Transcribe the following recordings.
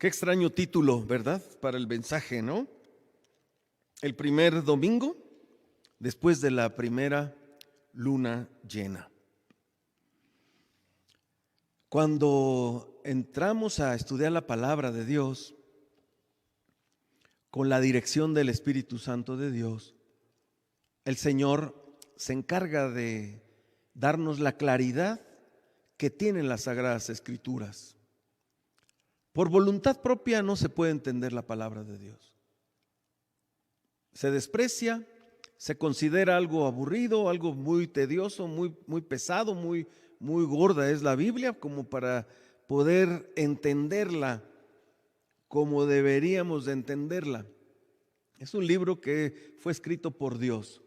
Qué extraño título, ¿verdad? Para el mensaje, ¿no? El primer domingo después de la primera luna llena. Cuando entramos a estudiar la palabra de Dios con la dirección del Espíritu Santo de Dios, el Señor se encarga de darnos la claridad que tienen las Sagradas Escrituras. Por voluntad propia no se puede entender la palabra de Dios. Se desprecia, se considera algo aburrido, algo muy tedioso, muy pesado, muy gorda es la Biblia como para poder entenderla como deberíamos de entenderla. Es un libro que fue escrito por Dios.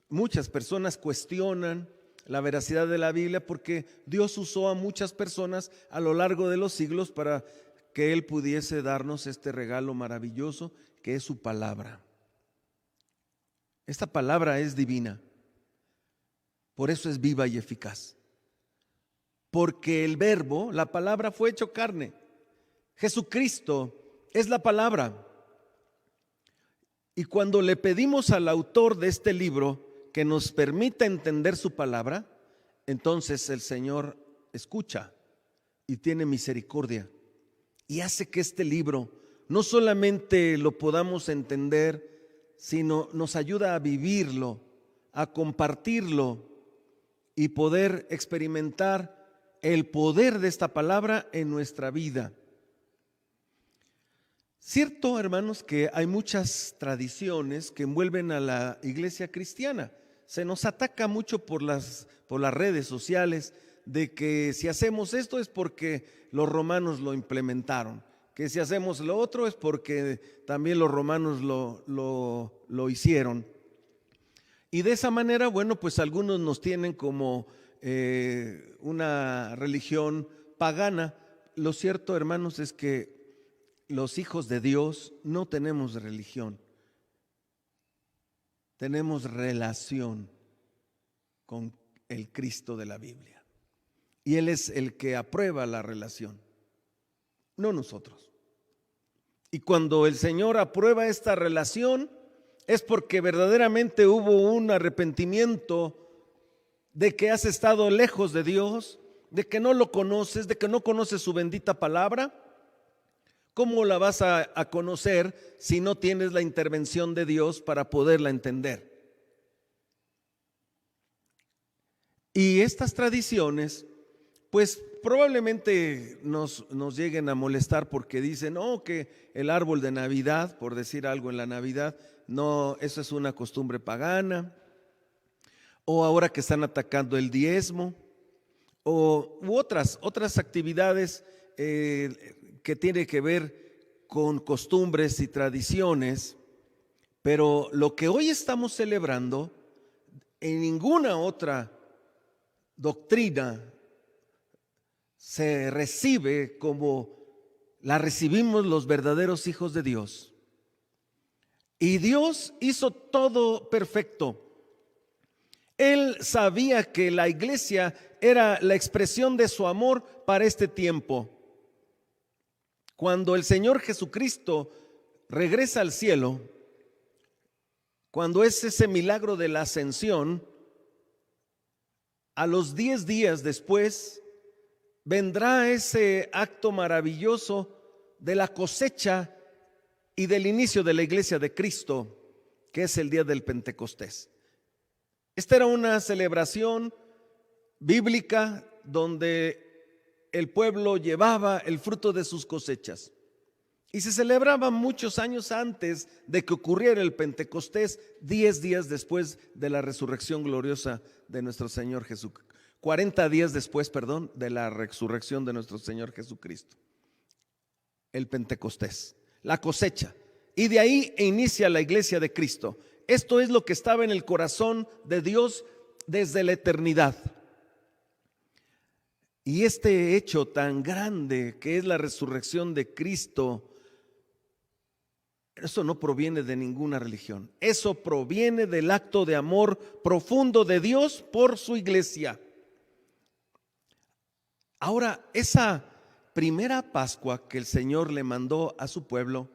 Muchas personas cuestionan la veracidad de la Biblia porque Dios usó a muchas personas a lo largo de los siglos para que Él pudiese darnos este regalo maravilloso que es su palabra. Esta palabra es divina, por eso es viva y eficaz. Porque el verbo, la palabra fue hecho carne. Jesucristo es la palabra. Y cuando le pedimos al autor de este libro que nos permita entender su palabra, entonces el Señor escucha y tiene misericordia y hace que este libro no solamente lo podamos entender, sino nos ayuda a vivirlo, a compartirlo y poder experimentar el poder de esta palabra en nuestra vida. Cierto, hermanos, que hay muchas tradiciones que envuelven a la iglesia cristiana. Se nos ataca mucho por las redes sociales de que si hacemos esto es porque los romanos lo implementaron, que si hacemos lo otro es porque también los romanos lo hicieron. Y de esa manera, bueno, pues algunos nos tienen como una religión pagana. Lo cierto, hermanos, es que los hijos de Dios no tenemos religión, tenemos relación con el Cristo de la Biblia. Y Él es el que aprueba la relación, no nosotros. Y cuando el Señor aprueba esta relación es porque verdaderamente hubo un arrepentimiento de que has estado lejos de Dios, de que no lo conoces, de que no conoces su bendita palabra. ¿Cómo la vas a conocer si no tienes la intervención de Dios para poderla entender? Y estas tradiciones, pues probablemente nos lleguen a molestar porque dicen, no, que el árbol de Navidad, por decir algo en la Navidad, no, eso es una costumbre pagana. O ahora que están atacando el diezmo, u otras actividades que tiene que ver con costumbres y tradiciones, pero lo que hoy estamos celebrando, en ninguna otra doctrina se recibe como la recibimos los verdaderos hijos de Dios. Y Dios hizo todo perfecto. Él sabía que la iglesia era la expresión de su amor para este tiempo. Cuando el Señor Jesucristo regresa al cielo, cuando es ese milagro de la ascensión, a los 10 días después vendrá ese acto maravilloso de la cosecha y del inicio de la iglesia de Cristo, que es el día del Pentecostés. Esta era una celebración bíblica donde el pueblo llevaba el fruto de sus cosechas y se celebraba muchos años antes de que ocurriera el Pentecostés, 10 días después de la resurrección gloriosa de nuestro Señor Jesucristo, 40 días después, de la resurrección de nuestro Señor Jesucristo. El Pentecostés, la cosecha, y de ahí inicia la iglesia de Cristo. Esto es lo que estaba en el corazón de Dios desde la eternidad. Y este hecho tan grande que es la resurrección de Cristo, eso no proviene de ninguna religión. Eso proviene del acto de amor profundo de Dios por su iglesia. Ahora, esa primera Pascua que el Señor le mandó a su pueblo,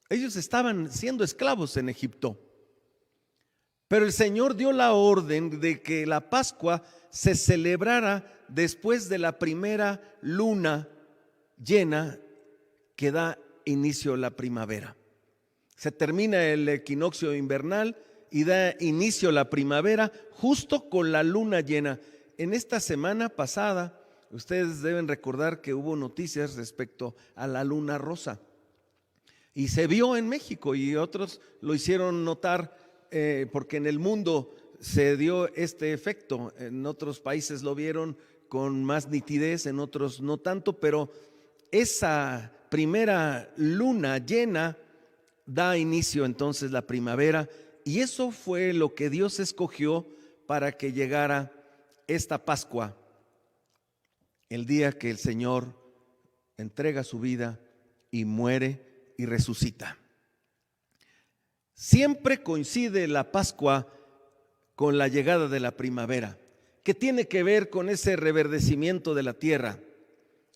ellos estaban siendo esclavos en Egipto. Pero el Señor dio la orden de que la Pascua se celebrara después de la primera luna llena que da inicio a la primavera. Se termina el equinoccio invernal y da inicio a la primavera justo con la luna llena. En esta semana pasada, ustedes deben recordar que hubo noticias respecto a la luna rosa. Y se vio en México y otros lo hicieron notar porque en el mundo se dio este efecto. En otros países lo vieron con más nitidez, en otros no tanto, pero esa primera luna llena da inicio entonces la primavera, y eso fue lo que Dios escogió para que llegara esta Pascua, el día que el Señor entrega su vida y muere y resucita. Siempre coincide la Pascua con la llegada de la primavera, que tiene que ver con ese reverdecimiento de la tierra.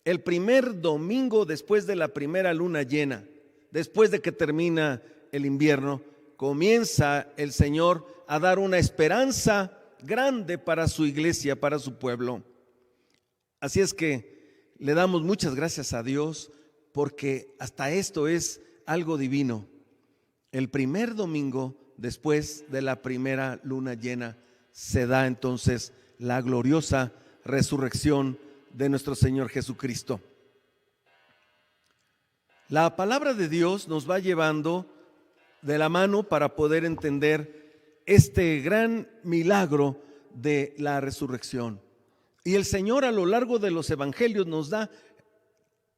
El primer domingo después de la primera luna llena, después de que termina el invierno, comienza el Señor a dar una esperanza grande para su iglesia, para su pueblo. Así es que le damos muchas gracias a Dios, porque hasta esto es algo divino. El primer domingo después de la primera luna llena se da entonces la gloriosa resurrección de nuestro Señor Jesucristo. La palabra de Dios nos va llevando de la mano para poder entender este gran milagro de la resurrección. Y el Señor a lo largo de los evangelios nos da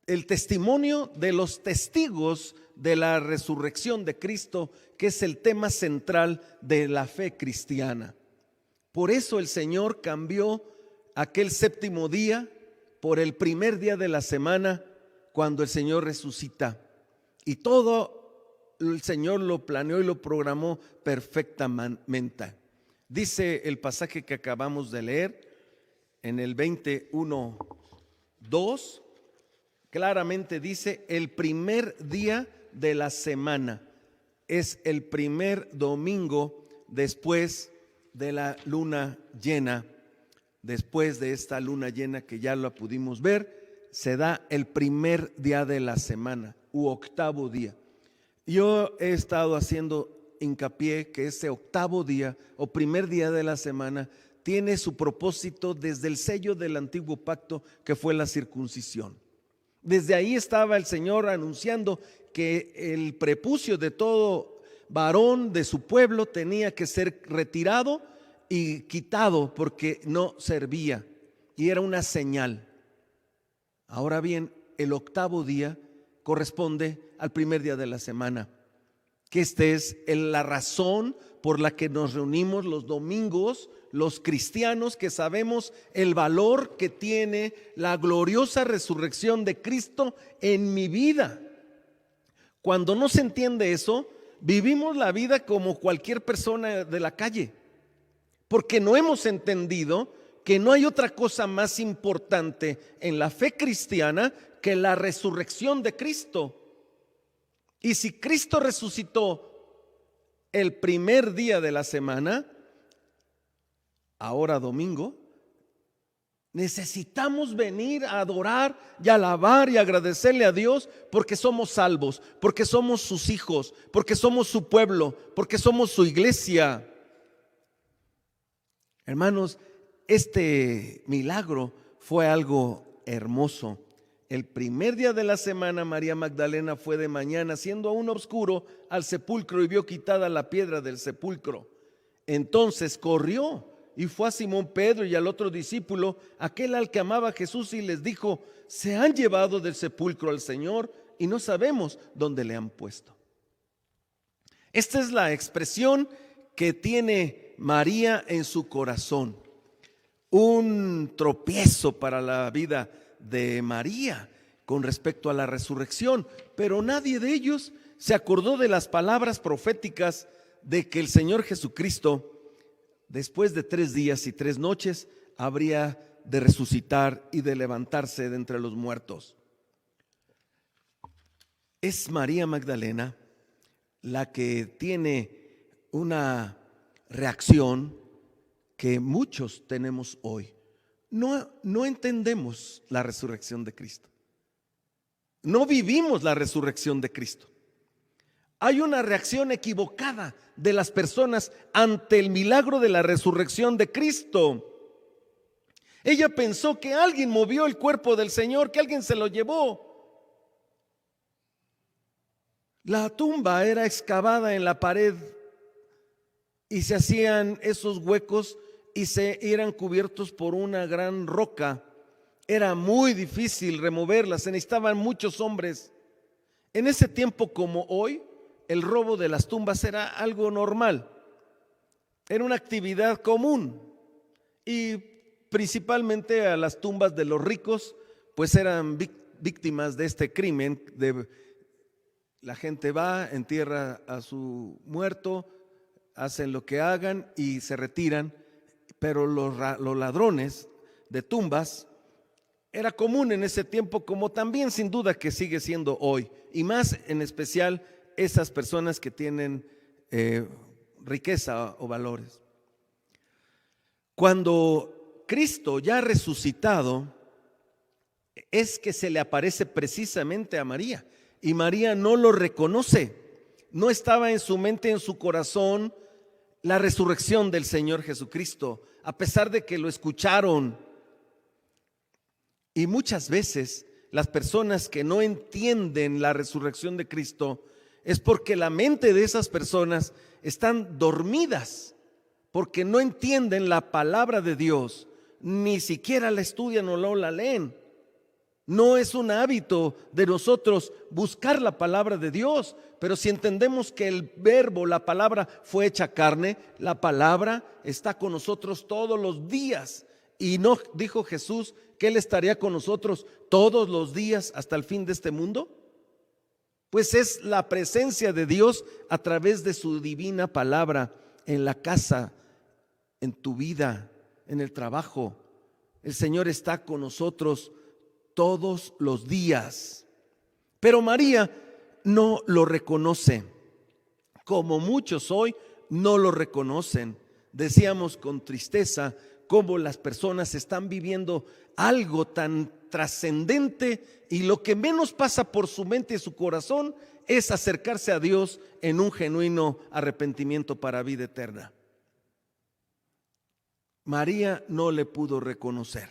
el testimonio de los testigos de la resurrección de Cristo, que es el tema central de la fe cristiana. Por eso el Señor cambió aquel séptimo día por el primer día de la semana, cuando el Señor resucita. Y todo el Señor lo planeó y lo programó perfectamente. Dice el pasaje que acabamos de leer en el 21:2, claramente dice: el primer día de la semana es el primer domingo después de la luna llena. Después de esta luna llena que ya la pudimos ver, se da el primer día de la semana u octavo día. Yo he estado haciendo hincapié que ese octavo día o primer día de la semana tiene su propósito desde el sello del antiguo pacto, que fue la circuncisión. Desde ahí estaba el Señor anunciando que el prepucio de todo varón de su pueblo tenía que ser retirado y quitado, porque no servía y era una señal. Ahora bien, el octavo día corresponde al primer día de la semana, que es la razón por la que nos reunimos los domingos, los cristianos que sabemos el valor que tiene la gloriosa resurrección de Cristo en mi vida. Cuando no se entiende eso, vivimos la vida como cualquier persona de la calle, porque no hemos entendido que no hay otra cosa más importante en la fe cristiana que la resurrección de Cristo. Y si Cristo resucitó el primer día de la semana, ahora domingo, necesitamos venir a adorar y alabar y agradecerle a Dios, porque somos salvos, porque somos sus hijos, porque somos su pueblo, porque somos su iglesia. Hermanos, este milagro fue algo hermoso. El primer día de la semana, María Magdalena fue de mañana, siendo aún oscuro, al sepulcro y vio quitada la piedra del sepulcro. Entonces corrió y fue a Simón Pedro y al otro discípulo, aquel al que amaba Jesús, y les dijo: se han llevado del sepulcro al Señor y no sabemos dónde le han puesto. Esta es la expresión que tiene María en su corazón. Un tropiezo para la vida de María con respecto a la resurrección, pero nadie de ellos se acordó de las palabras proféticas de que el Señor Jesucristo, después de 3 días y 3 noches, habría de resucitar y de levantarse de entre los muertos. Es María Magdalena la que tiene una reacción que muchos tenemos hoy. No entendemos la resurrección de Cristo. No vivimos la resurrección de Cristo. Hay una reacción equivocada de las personas ante el milagro de la resurrección de Cristo. Ella pensó que alguien movió el cuerpo del Señor, que alguien se lo llevó. La tumba era excavada en la pared y se hacían esos huecos y eran cubiertos por una gran roca. Era muy difícil removerla, se necesitaban muchos hombres. En ese tiempo, como hoy, el robo de las tumbas era algo normal, era una actividad común, y principalmente a las tumbas de los ricos, pues eran víctimas de este crimen. La gente va, entierra a su muerto, hacen lo que hagan y se retiran, pero los ladrones de tumbas era común en ese tiempo, como también sin duda que sigue siendo hoy, y más en especial esas personas que tienen riqueza o valores. Cuando Cristo ya resucitado, es que se le aparece precisamente a María, y María no lo reconoce. No estaba en su mente, en su corazón, la resurrección del Señor Jesucristo, a pesar de que lo escucharon. Y muchas veces las personas que no entienden la resurrección de Cristo es porque la mente de esas personas están dormidas, porque no entienden la palabra de Dios, ni siquiera la estudian o no la leen. No es un hábito de nosotros buscar la palabra de Dios, pero si entendemos que el verbo, la palabra fue hecha carne, la palabra está con nosotros todos los días. Y no dijo Jesús que Él estaría con nosotros todos los días hasta el fin de este mundo. Pues es la presencia de Dios a través de su divina palabra en la casa, en tu vida, en el trabajo. El Señor está con nosotros todos los días. Pero María no lo reconoce, como muchos hoy no lo reconocen. Decíamos con tristeza cómo las personas están viviendo algo tan trascendente y lo que menos pasa por su mente y su corazón es acercarse a Dios en un genuino arrepentimiento para vida eterna. María no le pudo reconocer.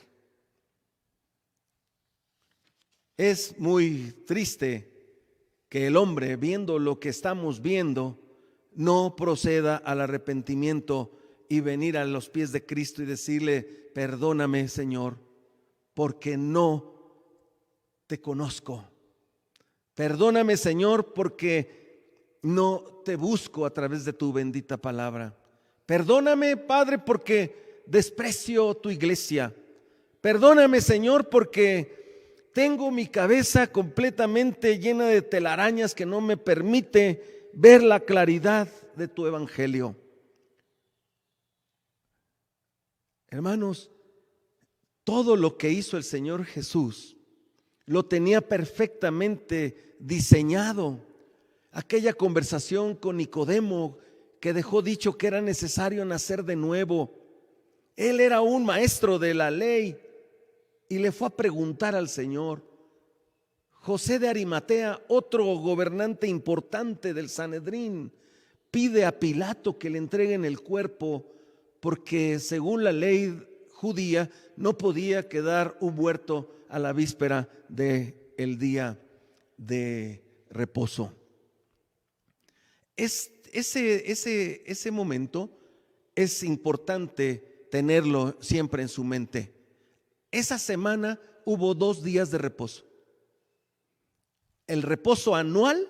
Es muy triste que el hombre, viendo lo que estamos viendo, no proceda al arrepentimiento y venir a los pies de Cristo y decirle: perdóname, Señor, porque no te conozco. Perdóname, Señor, porque no te busco a través de tu bendita palabra. Perdóname, Padre, porque desprecio tu iglesia. Perdóname, Señor, porque tengo mi cabeza completamente llena de telarañas que no me permite ver la claridad de tu evangelio. Hermanos, todo lo que hizo el Señor Jesús lo tenía perfectamente diseñado. Aquella conversación con Nicodemo que dejó dicho que era necesario nacer de nuevo. Él era un maestro de la ley y le fue a preguntar al Señor. José de Arimatea, otro gobernante importante del Sanedrín, pide a Pilato que le entreguen el cuerpo porque según la ley judía no podía quedar un muerto a la víspera del día de reposo. Ese momento es importante tenerlo siempre en su mente. Esa semana hubo 2 días de reposo. El reposo anual,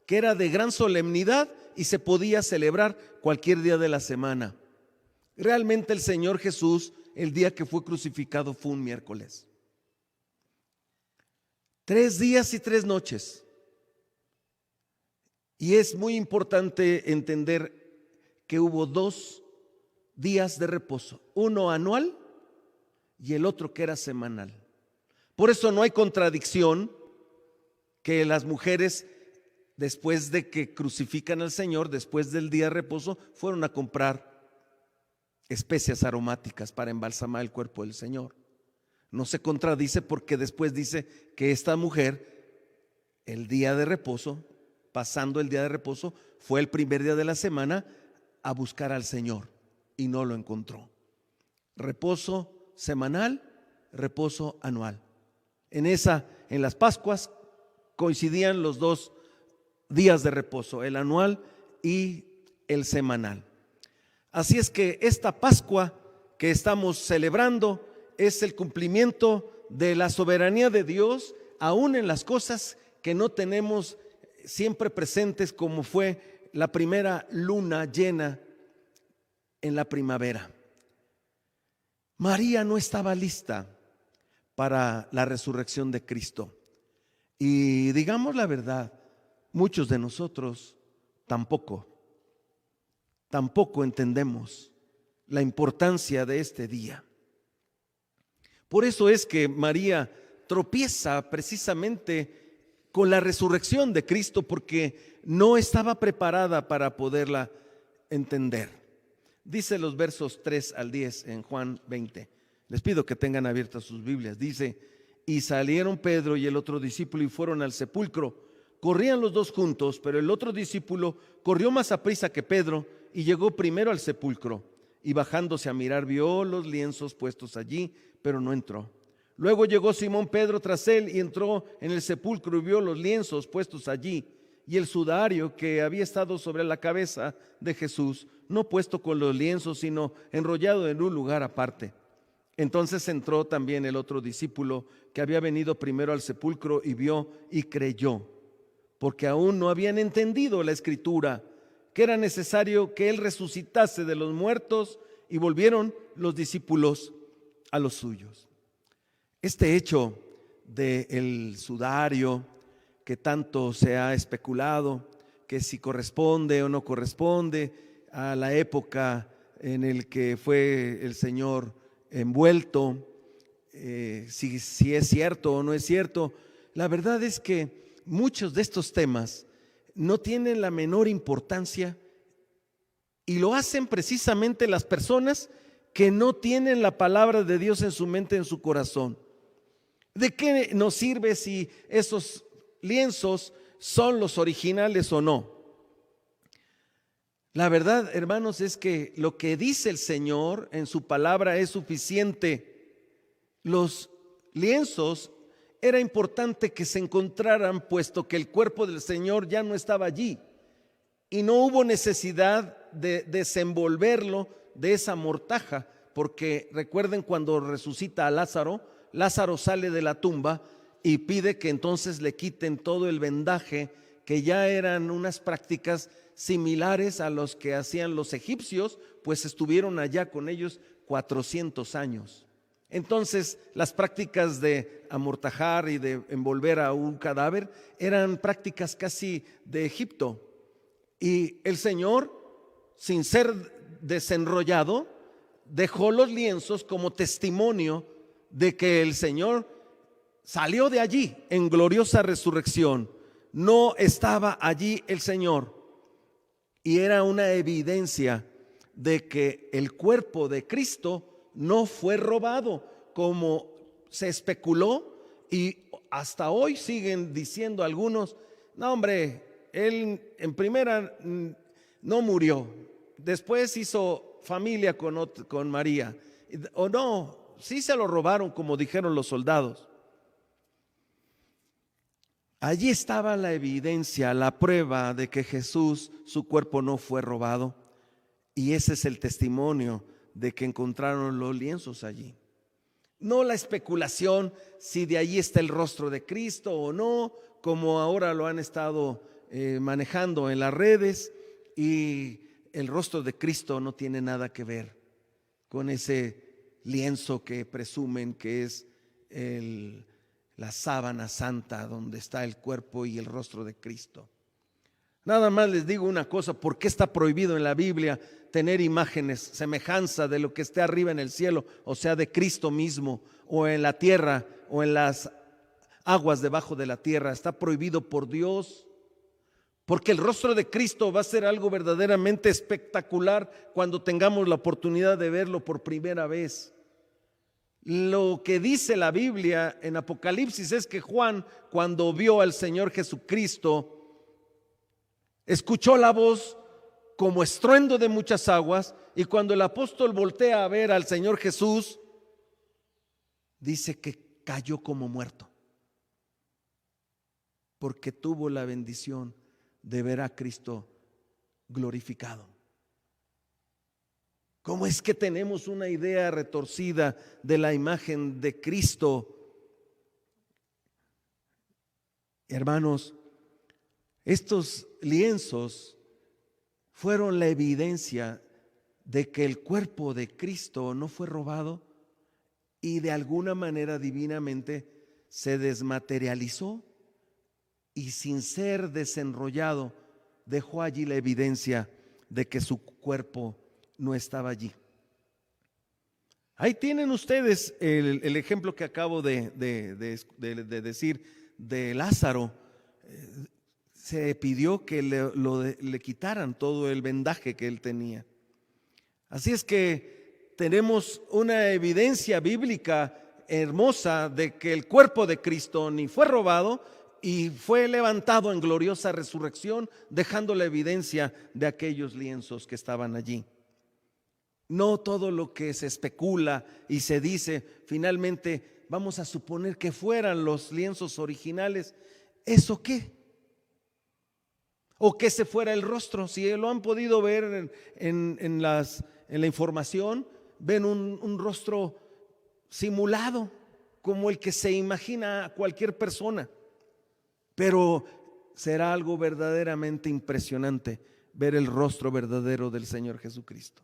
que era de gran solemnidad y se podía celebrar cualquier día de la semana. Realmente el Señor Jesús, el día que fue crucificado, fue un miércoles. 3 días y 3 noches. Y es muy importante entender que hubo 2 días de reposo, uno anual y el otro que era semanal. Por eso no hay contradicción que las mujeres, después de que crucifican al Señor, después del día de reposo, fueron a comprar especias aromáticas para embalsamar el cuerpo del Señor. No se contradice porque después dice que esta mujer, el día de reposo, pasando el día de reposo, fue el primer día de la semana a buscar al Señor y no lo encontró. Reposo semanal, reposo anual. En las Pascuas coincidían los dos días de reposo, el anual y el semanal. Así es que esta Pascua que estamos celebrando es el cumplimiento de la soberanía de Dios, aún en las cosas que no tenemos siempre presentes, como fue la primera luna llena en la primavera. María no estaba lista para la resurrección de Cristo. Y digamos la verdad, muchos de nosotros tampoco entendemos la importancia de este día. Por eso es que María tropieza precisamente con la resurrección de Cristo, porque no estaba preparada para poderla entender. Dice los versos 3 al 10 en Juan 20. Les pido que tengan abiertas sus Biblias. Dice: y salieron Pedro y el otro discípulo y fueron al sepulcro. Corrían los dos juntos, pero el otro discípulo corrió más aprisa que Pedro y llegó primero al sepulcro. Y bajándose a mirar, vio los lienzos puestos allí, pero no entró. Luego llegó Simón Pedro tras él y entró en el sepulcro y vio los lienzos puestos allí y el sudario que había estado sobre la cabeza de Jesús, no puesto con los lienzos, sino enrollado en un lugar aparte. Entonces entró también el otro discípulo que había venido primero al sepulcro y vio y creyó, porque aún no habían entendido la escritura, que era necesario que él resucitase de los muertos, y volvieron los discípulos a los suyos. Este hecho del sudario que tanto se ha especulado, que si corresponde o no corresponde a la época en el que fue el Señor envuelto, si es cierto o no es cierto, la verdad es que muchos de estos temas no tienen la menor importancia, y lo hacen precisamente las personas que no tienen la palabra de Dios en su mente, en su corazón. ¿De qué nos sirve si esos lienzos son los originales o no? La verdad, hermanos, es que lo que dice el Señor en su palabra es suficiente. Los lienzos era importante que se encontraran, puesto que el cuerpo del Señor ya no estaba allí, y no hubo necesidad de desenvolverlo de esa mortaja, porque recuerden cuando resucita a Lázaro, Lázaro sale de la tumba y pide que entonces le quiten todo el vendaje, que ya eran unas prácticas similares a los que hacían los egipcios, pues estuvieron allá con ellos 400 años. Entonces las prácticas de amortajar y de envolver a un cadáver eran prácticas casi de Egipto, y el Señor, sin ser desenrollado, dejó los lienzos como testimonio de que el Señor salió de allí en gloriosa resurrección. No estaba allí el Señor, y era una evidencia de que el cuerpo de Cristo no fue robado, como se especuló, y hasta hoy siguen diciendo algunos: no, hombre, él en primera no murió, después hizo familia con María, o no, sí se lo robaron, como dijeron los soldados. Allí estaba la evidencia, la prueba de que Jesús, su cuerpo no fue robado, y ese es el testimonio de que encontraron los lienzos allí. No la especulación si de allí está el rostro de Cristo o no, como ahora lo han estado manejando en las redes, y el rostro de Cristo no tiene nada que ver con ese lienzo que presumen que es la sábana santa donde está el cuerpo y el rostro de Cristo. Nada más les digo una cosa: ¿por qué está prohibido en la Biblia tener imágenes, semejanza de lo que esté arriba en el cielo, o sea, de Cristo mismo, o en la tierra, o en las aguas debajo de la tierra. Está prohibido por Dios, porque el rostro de Cristo va a ser algo verdaderamente espectacular cuando tengamos la oportunidad de verlo por primera vez. Lo que dice la Biblia en Apocalipsis es que Juan, cuando vio al Señor Jesucristo, escuchó la voz como estruendo de muchas aguas, y cuando el apóstol voltea a ver al Señor Jesús, dice que cayó como muerto, porque tuvo la bendición de ver a Cristo glorificado. ¿Cómo es que tenemos una idea retorcida de la imagen de Cristo? Hermanos, estos lienzos fueron la evidencia de que el cuerpo de Cristo no fue robado y de alguna manera divinamente se desmaterializó, y sin ser desenrollado dejó allí la evidencia de que su cuerpo no estaba allí. Ahí tienen ustedes el ejemplo que acabo de decir de Lázaro. Se pidió que le quitaran todo el vendaje que él tenía. Así es que tenemos una evidencia bíblica hermosa de que el cuerpo de Cristo ni fue robado y fue levantado en gloriosa resurrección, dejando la evidencia de aquellos lienzos que estaban allí. No todo lo que se especula y se dice, finalmente vamos a suponer que fueran los lienzos originales. ¿Eso qué? ¿O que se fuera el rostro? Si lo han podido ver en la información, ven un rostro simulado, como el que se imagina a cualquier persona. Pero será algo verdaderamente impresionante ver el rostro verdadero del Señor Jesucristo.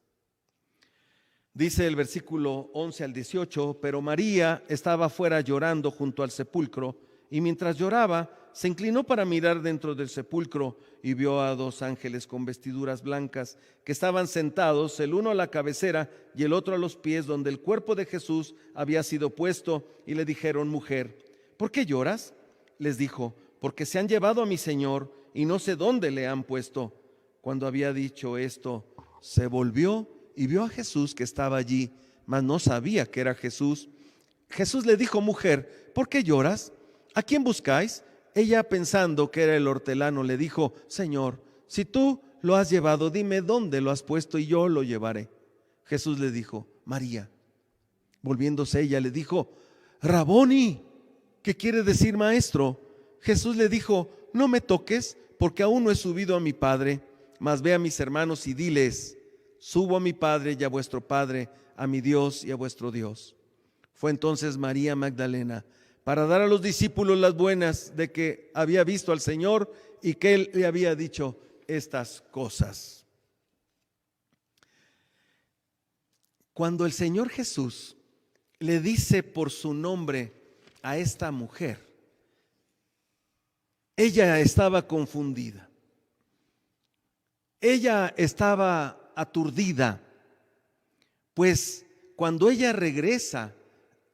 Dice el versículo 11 al 18: pero María estaba afuera llorando junto al sepulcro, y mientras lloraba se inclinó para mirar dentro del sepulcro y vio a dos ángeles con vestiduras blancas que estaban sentados, el uno a la cabecera y el otro a los pies donde el cuerpo de Jesús había sido puesto, y le dijeron: mujer, ¿por qué lloras? Les dijo: porque se han llevado a mi Señor y no sé dónde le han puesto. Cuando había dicho esto, se volvió y vio a Jesús que estaba allí, mas no sabía que era Jesús. Jesús le dijo: mujer, ¿por qué lloras? ¿A quién buscáis? Ella, pensando que era el hortelano, le dijo: Señor, si tú lo has llevado, dime dónde lo has puesto y yo lo llevaré. Jesús le dijo: María. Volviéndose ella le dijo: Raboni, ¿qué quiere decir maestro? Jesús le dijo: no me toques, porque aún no he subido a mi Padre, mas ve a mis hermanos y diles: subo a mi Padre y a vuestro Padre, a mi Dios y a vuestro Dios. Fue entonces María Magdalena para dar a los discípulos las buenas de que había visto al Señor y que Él le había dicho estas cosas. Cuando el Señor Jesús le dice por su nombre a esta mujer, ella estaba confundida, ella estaba aturdida, pues cuando ella regresa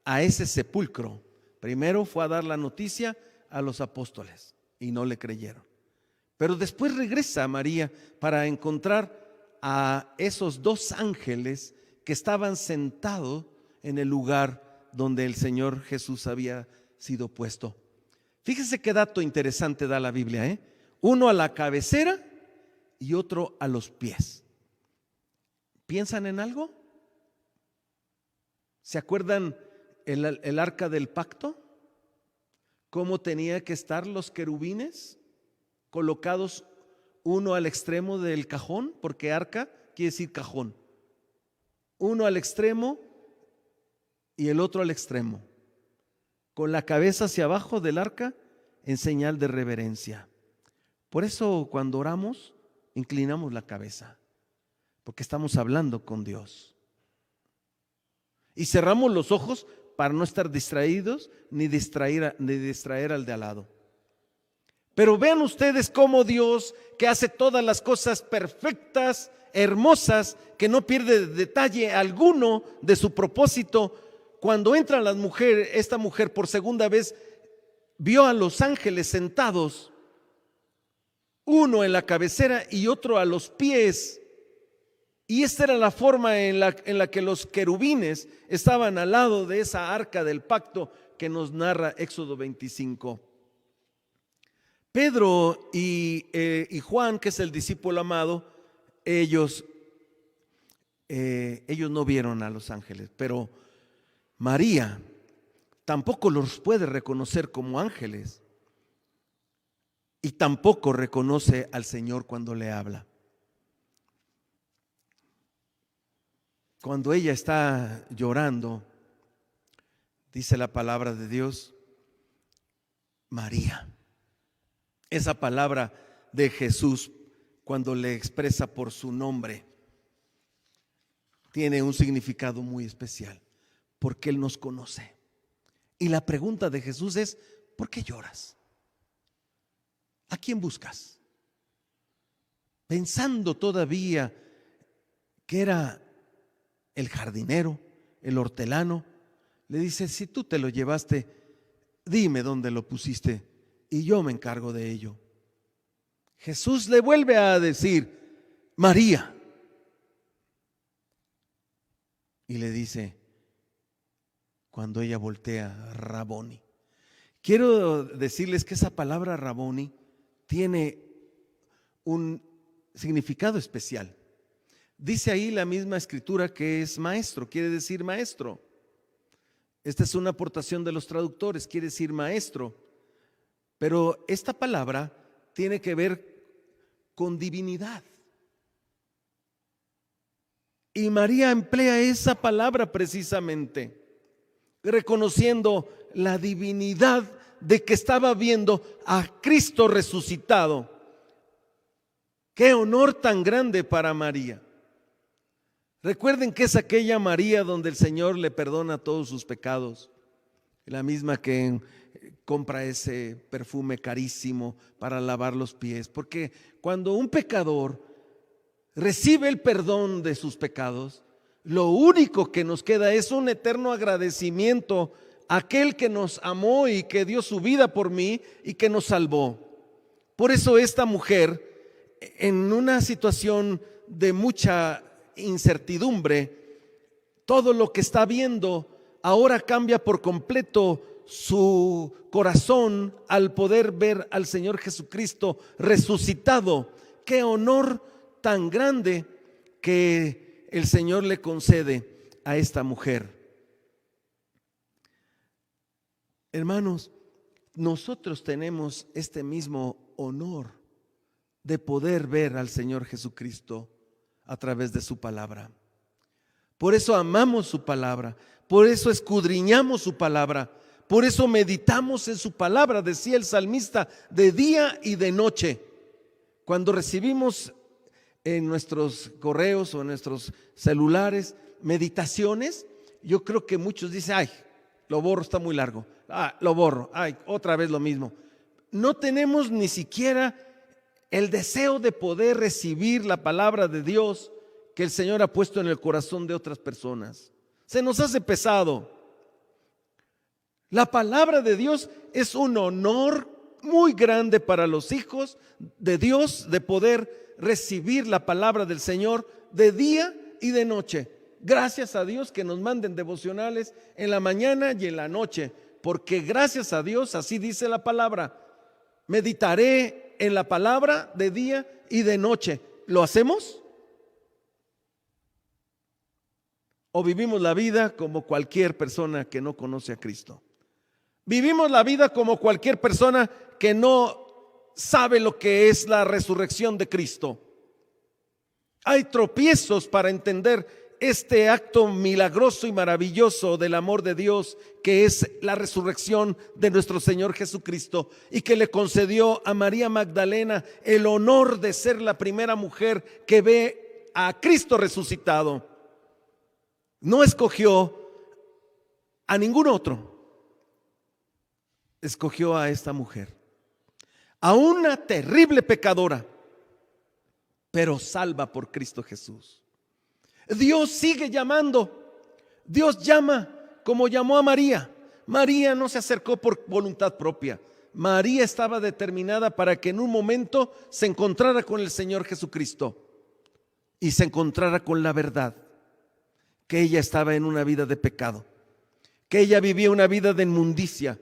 a ese sepulcro, primero fue a dar la noticia a los apóstoles y no le creyeron, pero después regresa a María para encontrar a esos dos ángeles que estaban sentados en el lugar donde el Señor Jesús había sido puesto. Fíjese qué dato interesante da la Biblia, uno a la cabecera y otro a los pies. ¿Piensan en algo? ¿Se acuerdan el arca del pacto? ¿Cómo tenía que estar los querubines colocados uno al extremo del cajón? Porque arca quiere decir cajón. Uno al extremo y el otro al extremo, con la cabeza hacia abajo del arca en señal de reverencia. Por eso cuando oramos inclinamos la cabeza, porque estamos hablando con Dios. Y cerramos los ojos para no estar distraídos ni distraer al de al lado. Pero vean ustedes cómo Dios, que hace todas las cosas perfectas, hermosas, que no pierde detalle alguno de su propósito, cuando entra esta mujer por segunda vez, vio a los ángeles sentados, uno en la cabecera y otro a los pies. Y esta era la forma en la que los querubines estaban al lado de esa arca del pacto que nos narra Éxodo 25. Pedro y Juan, que es el discípulo amado, ellos no vieron a los ángeles, pero María tampoco los puede reconocer como ángeles y tampoco reconoce al Señor cuando le habla. Cuando ella está llorando, dice la palabra de Dios, María. Esa palabra de Jesús, cuando le expresa por su nombre, tiene un significado muy especial, porque Él nos conoce. Y la pregunta de Jesús es: ¿por qué lloras? ¿A quién buscas? Pensando todavía que era el jardinero, el hortelano, le dice: si tú te lo llevaste, dime dónde lo pusiste y yo me encargo de ello. Jesús le vuelve a decir: María. Y le dice, cuando ella voltea, Raboni. Quiero decirles que esa palabra Raboni tiene un significado especial. Dice ahí la misma escritura que es maestro, quiere decir maestro. Esta es una aportación de los traductores, quiere decir maestro. Pero esta palabra tiene que ver con divinidad. Y María emplea esa palabra precisamente, reconociendo la divinidad de que estaba viendo a Cristo resucitado. Qué honor tan grande para María. Recuerden que es aquella María donde el Señor le perdona todos sus pecados, la misma que compra ese perfume carísimo para lavar los pies, porque cuando un pecador recibe el perdón de sus pecados, lo único que nos queda es un eterno agradecimiento a aquel que nos amó y que dio su vida por mí y que nos salvó. Por eso esta mujer, en una situación de mucha incertidumbre, todo lo que está viendo ahora cambia por completo su corazón al poder ver al Señor Jesucristo resucitado. Qué honor tan grande que el Señor le concede a esta mujer. Hermanos, nosotros tenemos este mismo honor de poder ver al Señor Jesucristo a través de su palabra. Por eso amamos su palabra, por eso escudriñamos su palabra, por eso meditamos en su palabra, decía el salmista, de día y de noche. Cuando recibimos en nuestros correos o en nuestros celulares meditaciones, yo creo que muchos dicen: ay, lo borro, está muy largo, lo borro, ay, otra vez lo mismo. No tenemos ni siquiera el deseo de poder recibir la palabra de Dios que el Señor ha puesto en el corazón de otras personas. Se nos hace pesado. La palabra de Dios es un honor muy grande para los hijos de Dios, de poder recibir la palabra del Señor de día y de noche. Gracias a Dios que nos manden devocionales en la mañana y en la noche, porque gracias a Dios, así dice la palabra, meditaré en la palabra de día y de noche. ¿Lo hacemos? ¿O vivimos la vida como cualquier persona que no conoce a Cristo? Vivimos la vida como cualquier persona que no sabe lo que es la resurrección de Cristo. Hay tropiezos para entender este acto milagroso y maravilloso del amor de Dios, que es la resurrección de nuestro Señor Jesucristo, y que le concedió a María Magdalena el honor de ser la primera mujer que ve a Cristo resucitado. No escogió a ningún otro, escogió a esta mujer, a una terrible pecadora, pero salva por Cristo Jesús. Dios sigue llamando. Dios llama como llamó a María. María no se acercó por voluntad propia. María estaba determinada para que en un momento se encontrara con el Señor Jesucristo y se encontrara con la verdad, que ella estaba en una vida de pecado, que ella vivía una vida de inmundicia,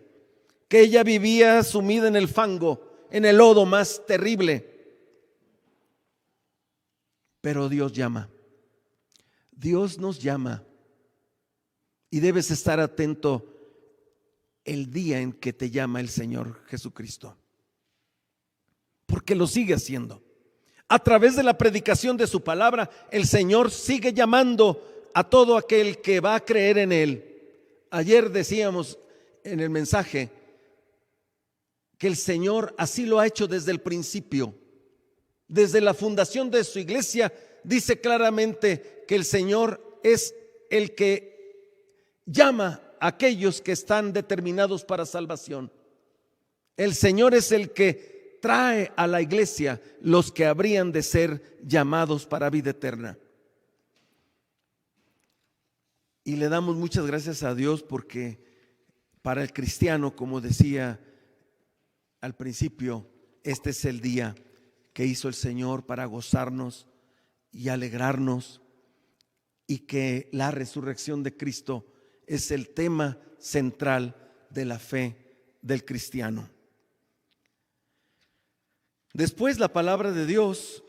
que ella vivía sumida en el fango, en el lodo más terrible. Pero Dios llama. Dios nos llama y debes estar atento el día en que te llama el Señor Jesucristo, porque lo sigue haciendo. A través de la predicación de su palabra, el Señor sigue llamando a todo aquel que va a creer en Él. Ayer decíamos en el mensaje que el Señor así lo ha hecho desde el principio. Desde la fundación de su iglesia dice claramente que el Señor es el que llama a aquellos que están determinados para salvación. El Señor es el que trae a la iglesia los que habrían de ser llamados para vida eterna. Y le damos muchas gracias a Dios porque para el cristiano, como decía al principio, este es el día que hizo el Señor para gozarnos y alegrarnos, y que la resurrección de Cristo es el tema central de la fe del cristiano. Después la palabra de Dios,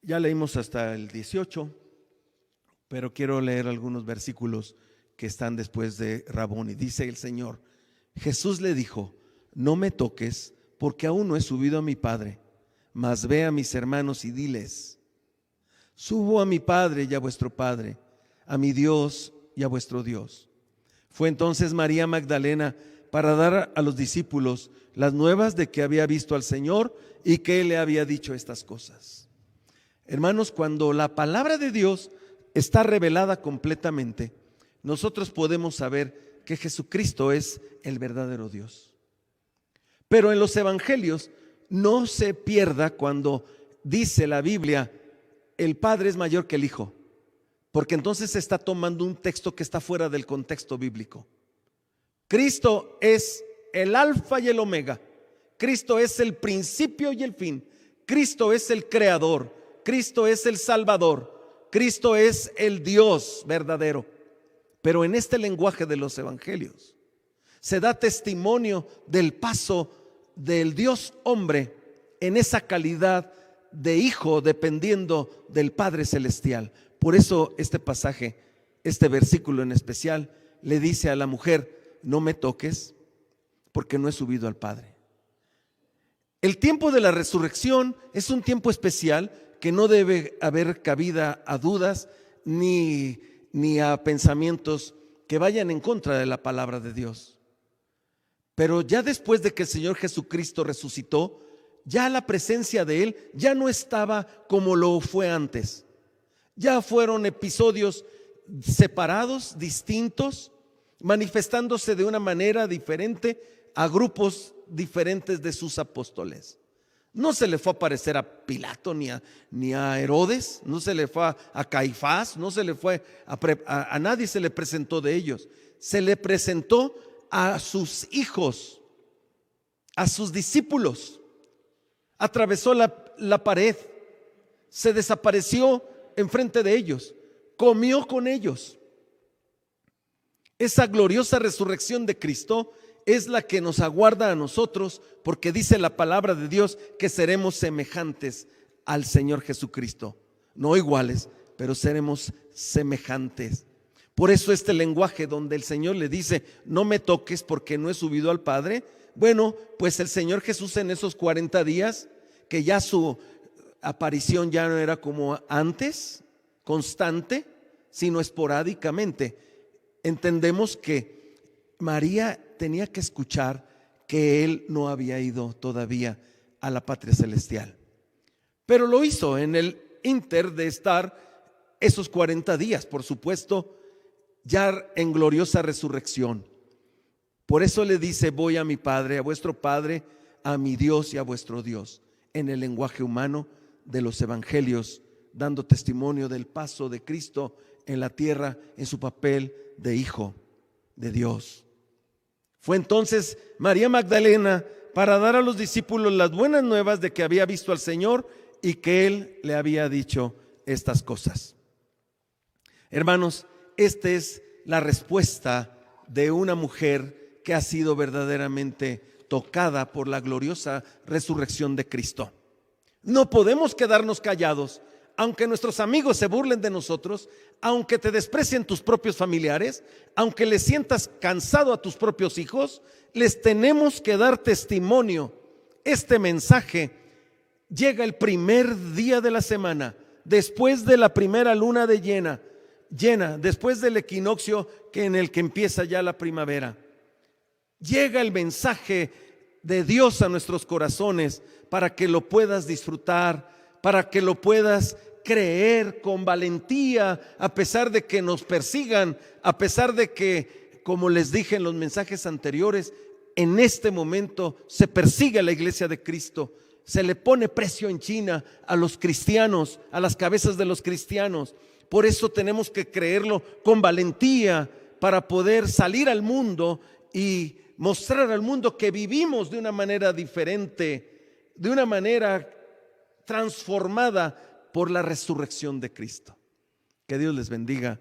ya leímos hasta el 18, pero quiero leer algunos versículos que están después de Raboni. Dice el Señor: Jesús le dijo: no me toques, porque aún no he subido a mi Padre, mas ve a mis hermanos y diles: subo a mi Padre y a vuestro Padre, a mi Dios y a vuestro Dios. Fue entonces María Magdalena para dar a los discípulos las nuevas de que había visto al Señor y que Él le había dicho estas cosas. Hermanos, cuando la palabra de Dios está revelada completamente, nosotros podemos saber que Jesucristo es el verdadero Dios. Pero en los evangelios no se pierda cuando dice la Biblia: el Padre es mayor que el Hijo, porque entonces se está tomando un texto que está fuera del contexto bíblico. Cristo es el alfa y el omega. Cristo es el principio y el fin. Cristo es el creador. Cristo es el salvador. Cristo es el Dios verdadero. Pero en este lenguaje de los evangelios se da testimonio del paso del Dios hombre en esa calidad de hijo, dependiendo del Padre celestial. Por eso este pasaje, este versículo en especial, le dice a la mujer: no me toques, porque no he subido al Padre. El tiempo de la resurrección es un tiempo especial que no debe haber cabida a dudas ni a pensamientos que vayan en contra de la palabra de Dios. Pero ya después de que el Señor Jesucristo resucitó, ya la presencia de Él ya no estaba como lo fue antes. Ya fueron episodios separados, distintos, manifestándose de una manera diferente a grupos diferentes de sus apóstoles. No se le fue a aparecer a Pilato ni a Herodes, no se le fue a Caifás, no se le fue a nadie se le presentó de ellos. Se le presentó a sus hijos, a sus discípulos. Atravesó la pared, se desapareció enfrente de ellos, comió con ellos. Esa gloriosa resurrección de Cristo es la que nos aguarda a nosotros, porque dice la palabra de Dios que seremos semejantes al Señor Jesucristo. No iguales, pero seremos semejantes. Por eso este lenguaje donde el Señor le dice: no me toques porque no he subido al Padre. Bueno, pues el Señor Jesús en esos 40 días, que ya su aparición ya no era como antes, constante, sino esporádicamente, entendemos que María tenía que escuchar que Él no había ido todavía a la patria celestial. Pero lo hizo en el ínter de estar esos 40 días, por supuesto, ya en gloriosa resurrección. Por eso le dice: voy a mi Padre, a vuestro Padre, a mi Dios y a vuestro Dios, en el lenguaje humano de los evangelios, dando testimonio del paso de Cristo en la tierra en su papel de Hijo de Dios. Fue entonces María Magdalena para dar a los discípulos las buenas nuevas de que había visto al Señor y que Él le había dicho estas cosas. Hermanos, esta es la respuesta de una mujer que ha sido verdaderamente tocada por la gloriosa resurrección de Cristo. No podemos quedarnos callados, aunque nuestros amigos se burlen de nosotros, aunque te desprecien tus propios familiares, aunque le sientas cansado a tus propios hijos, les tenemos que dar testimonio. Este mensaje llega el primer día de la semana, después de la primera luna de llena, después del equinoccio en el que empieza ya la primavera. Llega el mensaje de Dios a nuestros corazones para que lo puedas disfrutar, para que lo puedas creer con valentía, a pesar de que nos persigan, a pesar de que, como les dije en los mensajes anteriores, en este momento se persigue a la iglesia de Cristo, se le pone precio en China a los cristianos, a las cabezas de los cristianos. Por eso tenemos que creerlo con valentía para poder salir al mundo y mostrar al mundo que vivimos de una manera diferente, de una manera transformada por la resurrección de Cristo. Que Dios les bendiga.